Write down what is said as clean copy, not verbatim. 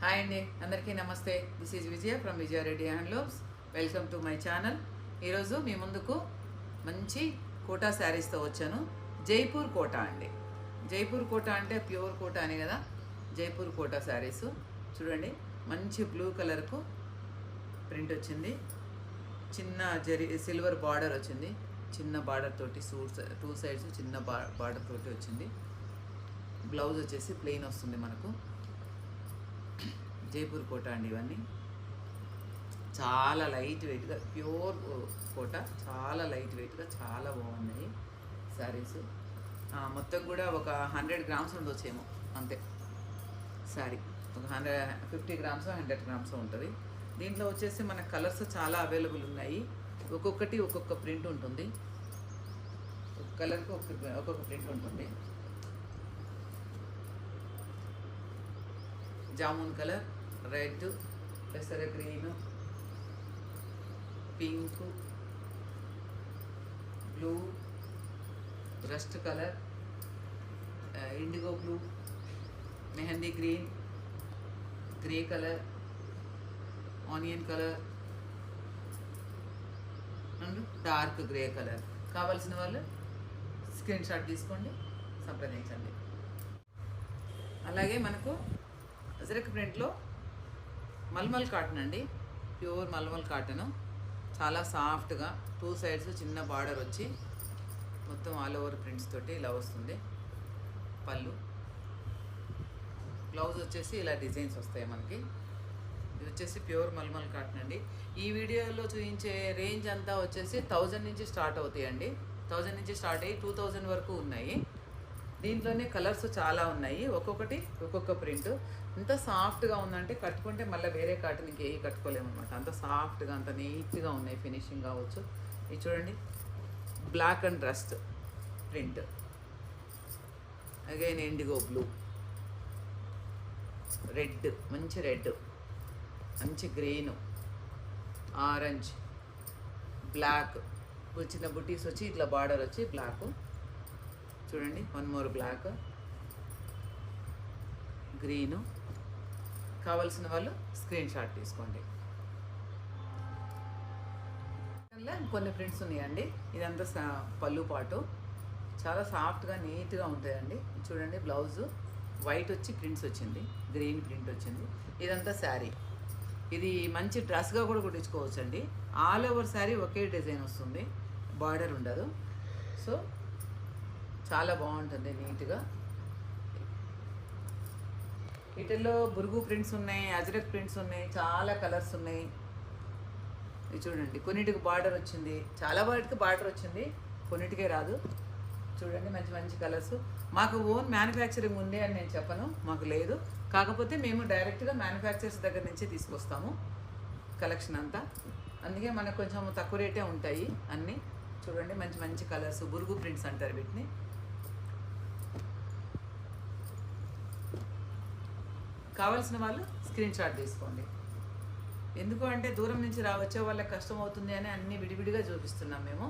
Hi అండి, అందరికీ నమస్తే. This is Vijaya from Vijaya Reddy handlooms. Welcome to my channel. ఈరోజు మీ ముందుకు మంచి కోటా శారీస్తో వచ్చాను. జైపూర్ కోటా అండి. జైపూర్ కోటా అంటే ప్యూర్ కోటా అని కదా. జైపూర్ కోటా శారీస్ చూడండి, మంచి బ్లూ కలర్కు ప్రింట్ వచ్చింది. చిన్న సిల్వర్ బార్డర్ వచ్చింది. చిన్న బార్డర్ తోటి టూ సైడ్స్ చిన్న బార్డర్ తోటి వచ్చింది. బ్లౌజ్ వచ్చేసి ప్లెయిన్ వస్తుంది మనకు. జైపూర్ కోటా అండి. ఇవన్నీ చాలా లైట్ వెయిట్గా, ప్యూర్ కోటా, చాలా లైట్ వెయిట్గా చాలా బాగున్నాయి శారీస్. మొత్తం కూడా ఒక 100 గ్రామ్స్ ఉండొచ్చేమో అంతే. శారీ ఒక 150 గ్రామ్స్ 100 గ్రామ్స్ ఉంటుంది. దీంట్లో వచ్చేసి మన కలర్స్ చాలా అవైలబుల్ ఉన్నాయి. ఒక్కొక్కటి ఒక్కొక్క ప్రింట్ ఉంటుంది. ఒక కలర్కి ఒక్కొక్క ప్రింట్ ఉంటుంది. జామున్ కలర్, రెడ్, పెసర green, pink, blue, rust colour, IndiGo blue, mehndi green, grey colour, onion colour and dark grey colour. కావాల్సిన వాళ్ళు స్క్రీన్ షాట్ తీసుకోండి, సంప్రదించండి. అలాగే మనకు అజరక్ ప్రింట్లో మల్మల్ కాటన్ అండి. ప్యూర్ మల్మల్ కాటను, చాలా సాఫ్ట్గా, టూ సైడ్స్ చిన్న బార్డర్ వచ్చి మొత్తం ఆల్ ఓవర్ ప్రింట్స్ తోటి ఇలా వస్తుంది. పళ్ళు, బ్లౌజ్ వచ్చేసి ఇలా డిజైన్స్ వస్తాయి మనకి. ఇది వచ్చేసి ప్యూర్ మల్మల్ కాటన్ అండి. ఈ వీడియోలో చూపించే రేంజ్ అంతా వచ్చేసి 1000 నుంచి స్టార్ట్ అవుతాయండి. 1000 నుంచి స్టార్ట్ అయ్యి 2000 వరకు ఉన్నాయి. దీంట్లోనే కలర్స్ చాలా ఉన్నాయి. ఒక్కొక్కటి ఒక్కొక్క ప్రింట్. ఎంత సాఫ్ట్గా ఉందంటే కట్టుకుంటే మళ్ళీ వేరే కాటన్ ఇంకేవి కట్టుకోలేము అనమాట. అంత సాఫ్ట్గా, అంత నీట్గా ఉన్నాయి. ఫినిషింగ్ కావచ్చు. ఇది చూడండి, black and rust print. Again indigo blue, red, మంచి రెడ్, మంచి గ్రీను, ఆరెంజ్, బ్లాక్, చిన్న బుటీస్ వచ్చి ఇట్లా బార్డర్ వచ్చి బ్లాక్. చూడండి, వన్ మోర్ బ్లాక్, గ్రీను. కావాల్సిన వాళ్ళు స్క్రీన్ షాట్ తీసుకోండి. కొన్ని ప్రింట్స్ ఉన్నాయండి. ఇదంతా పళ్ళు పాటు చాలా సాఫ్ట్గా నీట్గా ఉంటాయండి. చూడండి, బ్లౌజు వైట్ వచ్చి ప్రింట్స్ వచ్చింది, గ్రీన్ ప్రింట్ వచ్చింది. ఇదంతా శారీ. ఇది మంచి డ్రెస్గా కూడా కుట్టించుకోవచ్చు అండి. ఆల్ ఓవర్ శారీ ఒకే డిజైన్ వస్తుంది, బార్డర్ ఉండదు. సో చాలా బాగుంటుంది నీట్గా. వీటిల్లో బురుగు ప్రింట్స్ ఉన్నాయి, అజరక్ ప్రింట్స్ ఉన్నాయి, చాలా కలర్స్ ఉన్నాయి. ఇది చూడండి, కొన్నిటికి బార్డర్ వచ్చింది, చాలా వాటికి బార్డర్ వచ్చింది, కొన్నిటికే రాదు. చూడండి, మంచి మంచి కలర్స్. మాకు ఓన్ మ్యానుఫ్యాక్చరింగ్ ఉంది అని నేను చెప్పను, మాకు లేదు. కాకపోతే మేము డైరెక్ట్గా మ్యానుఫ్యాక్చరర్స్ దగ్గర నుంచే తీసుకొస్తాము కలెక్షన్ అంతా. అందుకే మనకు కొంచెం తక్కువ రేటే ఉంటాయి అన్నీ. చూడండి, మంచి మంచి కలర్స్, బురుగు ప్రింట్స్ అంటారు వీటిని. కావాల్సిన వాళ్ళు స్క్రీన్ షాట్ తీసుకోండి. ఎందుకు అంటే దూరం నుంచి వచ్చే వాళ్ళకి కష్టం అవుతుంది అని అన్నీ విడివిడిగా చూపిస్తున్నాం మేము.